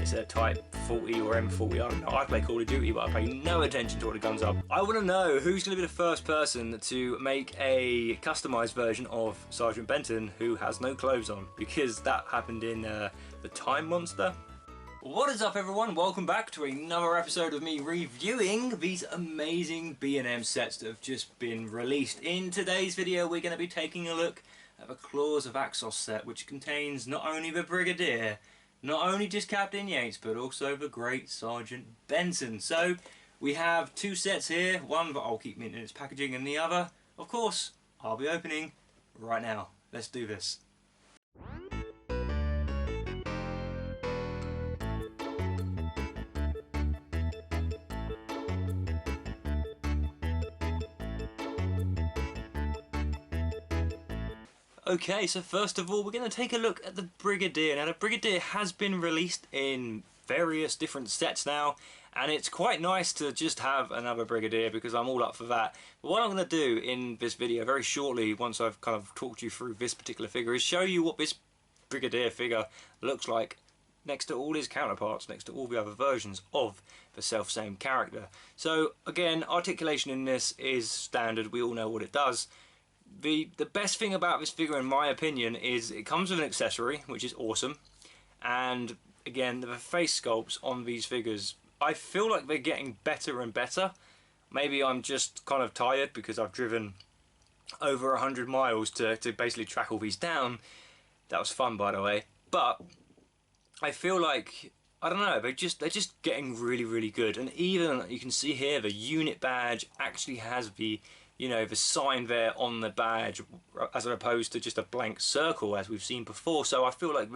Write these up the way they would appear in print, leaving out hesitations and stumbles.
it's a Type 40 or M40, I don't know. I play Call of Duty, but I pay no attention to what the guns are. I want to know who's going to be the first person to make a customised version of Sergeant Benton who has no clothes on, because that happened in the Time Monster. What is up, everyone? Welcome back to another episode of me reviewing these amazing B&M sets that have just been released. In today's video we're going to be taking a look at the Claws of Axos set, which contains not only the Brigadier, not only just Captain Yates, but also the great Sergeant Benton. So we have two sets here, one that I'll keep in its packaging and the other, of course, I'll be opening right now. Let's do this. Okay, so first of all we're going to take a look at the Brigadier. Now the Brigadier has been released in various different sets now, and it's quite nice to just have another Brigadier because I'm all up for that. But what I'm going to do in this video very shortly, once I've kind of talked you through this particular figure, is show you what this Brigadier figure looks like next to all his counterparts, next to all the other versions of the self-same character. So again, articulation in this is standard, we all know what it does. The best thing about this figure, in my opinion, is it comes with an accessory, which is awesome. And again, the face sculpts on these figures, I feel like they're getting better and better. Maybe I'm just kind of tired because I've driven over 100 miles to basically track all these down. That was fun, by the way. But I feel like, I don't know, they're just getting really good. And even, you can see here, the unit badge actually has the, you know, the sign there on the badge, as opposed to just a blank circle as we've seen before. So I feel like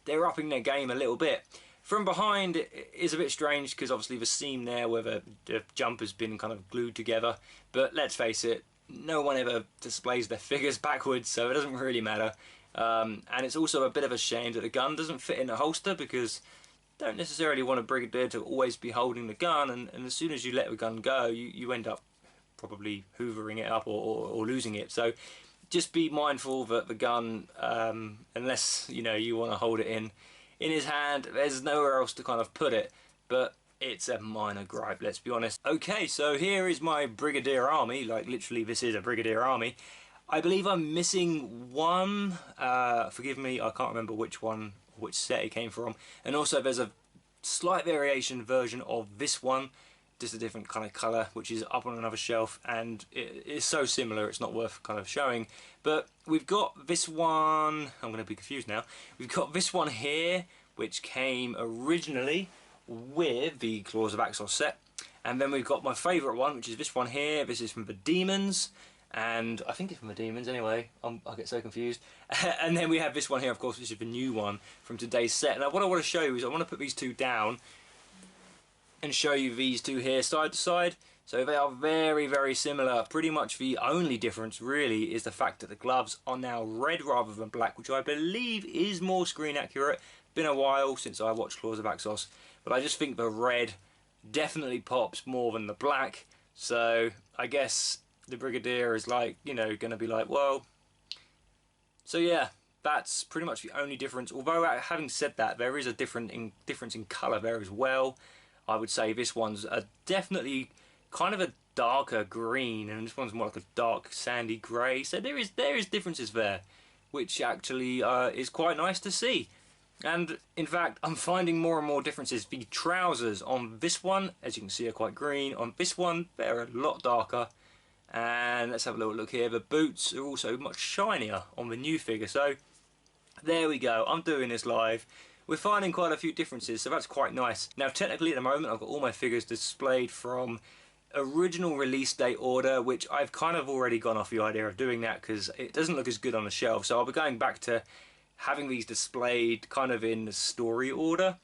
they're upping their game a little bit. From behind it is a bit strange because obviously the seam there where the jumper's been kind of glued together. But let's face it, no one ever displays their figures backwards, so it doesn't really matter. And it's also a bit of a shame that the gun doesn't fit in the holster, because you don't necessarily want a Brigadier to always be holding the gun, and as soon as you let the gun go, you end up probably hoovering it up or losing it. So just be mindful that the gun, unless you know you want to hold it in his hand, there's nowhere else to kind of put it. But it's a minor gripe, let's be honest. Okay, so here is my Brigadier Army. Like literally this is a Brigadier Army. I believe I'm missing one, forgive me, I can't remember which set it came from. And also there's a slight variation version of this one, just a different kind of colour, which is up on another shelf, and it is so similar it's not worth kind of showing. But we've got this one, I'm going to be confused now, we've got this one here, which came originally with the Claws of Axos set, and then we've got my favourite one, which is this one here. This is from the Demons, and I think it's from the Demons anyway, I get so confused. And then we have this one here, of course, which is the new one from today's set. Now what I want to show you is I want to put these two down and show you these two here side to side. So they are very similar. Pretty much the only difference really is the fact that the gloves are now red rather than black, which I believe is more screen accurate. Been a while since I watched Claws of Axos, but I just think the red definitely pops more than the black. So I guess the Brigadier is like, you know, gonna be like, well, so yeah, that's pretty much the only difference. Although having said that, there is a difference in colour there as well. I would say this one's definitely kind of a darker green, and this one's more like a dark sandy grey. So there is differences there, which actually is quite nice to see. And in fact, I'm finding more and more differences. The trousers on this one, as you can see, are quite green. On this one, they're a lot darker. And let's have a little look here. The boots are also much shinier on the new figure. So there we go. I'm doing this live. We're finding quite a few differences, so that's quite nice. Now technically at the moment I've got all my figures displayed from original release date order, which I've kind of already gone off the idea of doing that because it doesn't look as good on the shelf. So I'll be going back to having these displayed kind of in the story order.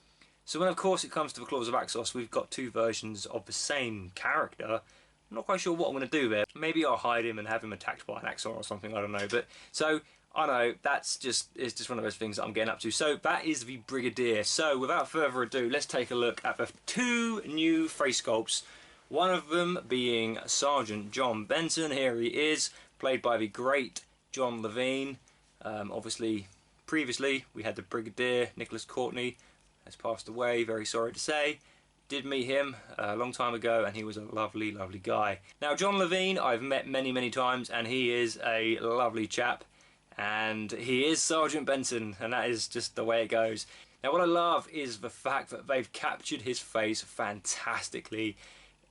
So when of course it comes to the Claws of Axos, we've got two versions of the same character. I'm not quite sure what I'm going to do there. Maybe I'll hide him and have him attacked by an Axor or something, I don't know. But so I know it's just one of those things that I'm getting up to. So that is the Brigadier. So without further ado, let's take a look at the two new face sculpts. One of them being Sergeant John Benton. Here he is, played by the great John Levine. Obviously, previously we had the Brigadier Nicholas Courtney, has passed away, very sorry to say. Did meet him a long time ago, and he was a lovely, lovely guy. Now, John Levine, I've met many, many times, and he is a lovely chap, and he is Sergeant Benton, and that is just the way it goes. Now, what I love is the fact that they've captured his face fantastically.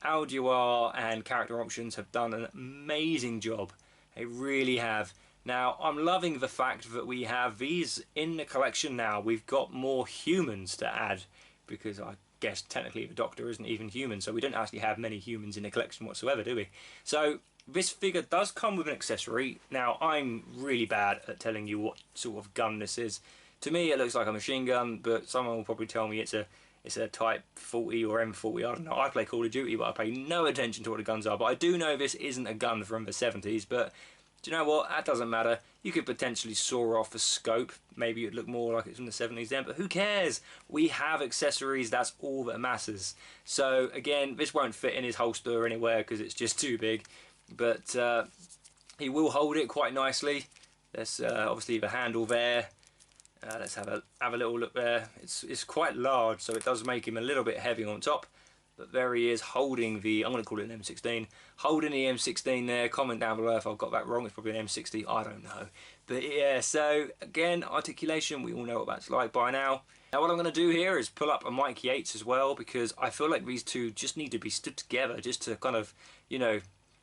Alduar and Character Options have done an amazing job. They really have. Now, I'm loving the fact that we have these in the collection now. We've got more humans to add, because I guess technically the Doctor isn't even human, so we don't actually have many humans in the collection whatsoever, do we? So this figure does come with an accessory. Now, I'm really bad at telling you what sort of gun this is. To me, it looks like a machine gun, but someone will probably tell me it's a Type 40 or M40, I don't know. I play Call of Duty, but I pay no attention to what the guns are. But I do know this isn't a gun from the 70s, but do you know what? That doesn't matter. You could potentially saw off the scope. Maybe it'd look more like it's from the 70s then, but who cares? We have accessories, that's all that matters. So again, this won't fit in his holster anywhere because it's just too big, but he will hold it quite nicely. There's obviously the handle there. Let's have a little look there. It's quite large, so it does make him a little bit heavy on top. But there he is, holding the, I'm going to call it an M16, holding the M16 there. Comment down below if I've got that wrong. It's probably an M60, I don't know. But yeah, so again, articulation, we all know what that's like by now. Now what I'm going to do here is pull up a Mike Yates as well, because I feel like these two just need to be stood together just to kind of, you know,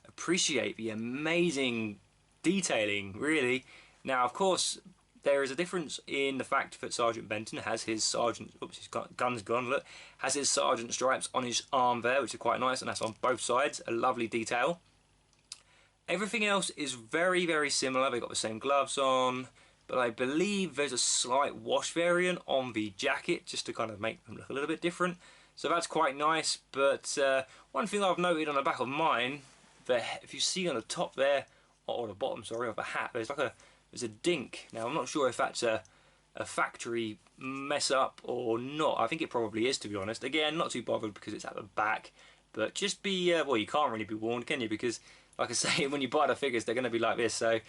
appreciate the amazing detailing, really. Now, of course, there is a difference in the fact that Sergeant Benton has his sergeant, oops, his gun's gone, look, has his sergeant stripes on his arm there, which are quite nice, and that's on both sides, a lovely detail. Everything else is very, very similar. They've got the same gloves on, but I believe there's a slight wash variant on the jacket, just to kind of make them look a little bit different. So that's quite nice, but one thing I've noted on the back of mine, that if you see on the top there, or the bottom, sorry, of the hat, there's a dink. Now I'm not sure if that's a factory mess up or not. I think it probably is, to be honest. Again, not too bothered because it's at the back, but just be, well, you can't really be warned, can you? Because like I say, when you buy the figures, they're going to be like this. So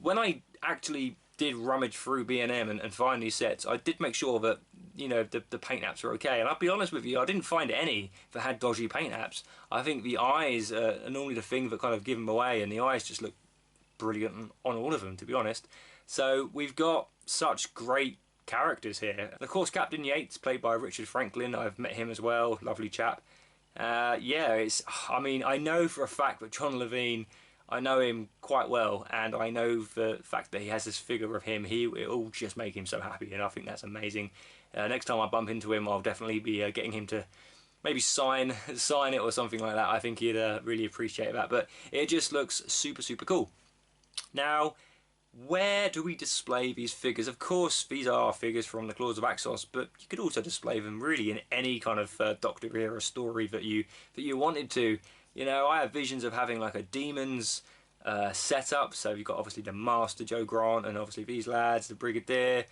when I actually did rummage through B&M and find these sets, I did make sure that, you know, the paint apps are okay. And I'll be honest with you, I didn't find any that had dodgy paint apps. I think the eyes are normally the thing that kind of give them away, and the eyes just look brilliant on all of them, to be honest. So we've got such great characters here. Of course, Captain Yates, played by Richard Franklin, I've met him as well, lovely chap. Yeah, I mean, I know for a fact that John Levine, I know him quite well, and I know the fact that he has this figure of him, it'll just make him so happy, and I think that's amazing. Next time I bump into him, I'll definitely be getting him to maybe sign it or something like that. I think he'd really appreciate that, but it just looks super, super cool. Now, where do we display these figures? Of course, these are figures from the Claws of Axos, but you could also display them really in any kind of Doctor era story that you wanted to. You know, I have visions of having like a Demons setup. So you've got obviously the Master Joe Grant, and obviously these lads, the Brigadier.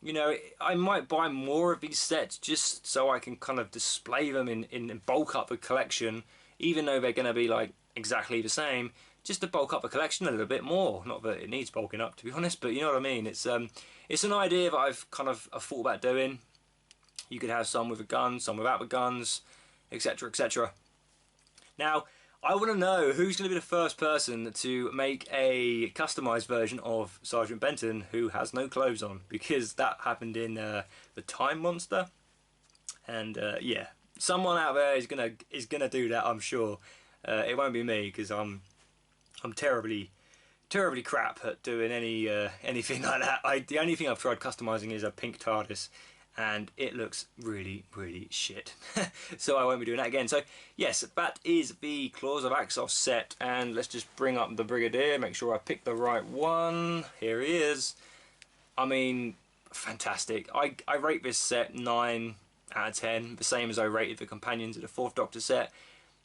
You know, I might buy more of these sets just so I can kind of display them in bulk up the collection, even though they're going to be like exactly the same. Just to bulk up the collection a little bit more. Not that it needs bulking up, to be honest, but you know what I mean. It's an idea that I've kind of thought about doing. You could have some with a gun, some without the guns, etc, etc. Now, I want to know who's going to be the first person to make a customised version of Sergeant Benton who has no clothes on, because that happened in the Time Monster, and yeah, someone out there is gonna do that, I'm sure. It won't be me, because I'm terribly crap at doing anything like that. The only thing I've tried customising is a pink TARDIS, and it looks really, really shit. So I won't be doing that again. So yes, that is the Claws of Axos set, and let's just bring up the Brigadier, make sure I pick the right one. Here he is. I mean, fantastic. I rate this set 9 out of 10, the same as I rated the Companions of the 4th Doctor set.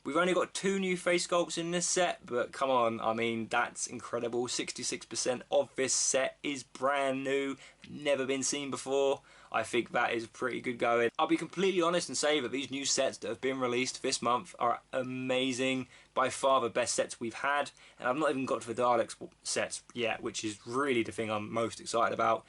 We've only got 2 new face sculpts in this set, but come on, I mean, that's incredible. 66% of this set is brand new, never been seen before. I think that is pretty good going. I'll be completely honest and say that these new sets that have been released this month are amazing. By far the best sets we've had, and I've not even got to the Daleks sets yet, which is really the thing I'm most excited about.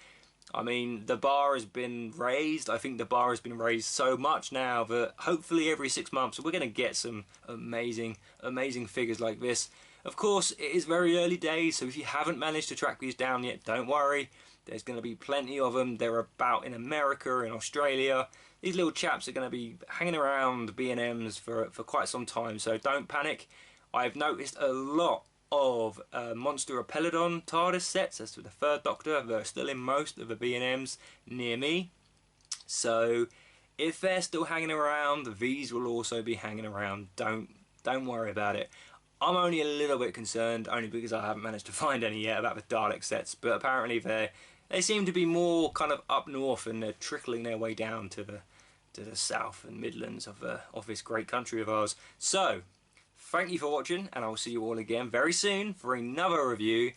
I mean, the bar has been raised. I think the bar has been raised so much now that hopefully every 6 months we're going to get some amazing, amazing figures like this. Of course, it is very early days, so if you haven't managed to track these down yet, don't worry. There's going to be plenty of them. They're about in America, in Australia. These little chaps are going to be hanging around B&Ms for quite some time, so don't panic. I've noticed a lot of Monster Apelodon TARDIS sets as to the third Doctor. They're still in most of the B&Ms near me, so if they're still hanging around, these will also be hanging around. Don't worry about it. I'm only a little bit concerned, only because I haven't managed to find any yet, about the Dalek sets, but apparently they seem to be more kind of up north, and they're trickling their way down to the south and Midlands of this great country of ours. So thank you for watching, and I will see you all again very soon for another review.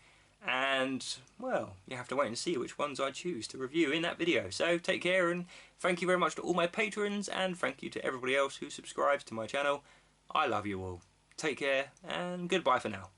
And, well, you have to wait and see which ones I choose to review in that video. So take care, and thank you very much to all my patrons, and thank you to everybody else who subscribes to my channel. I love you all. Take care, and goodbye for now.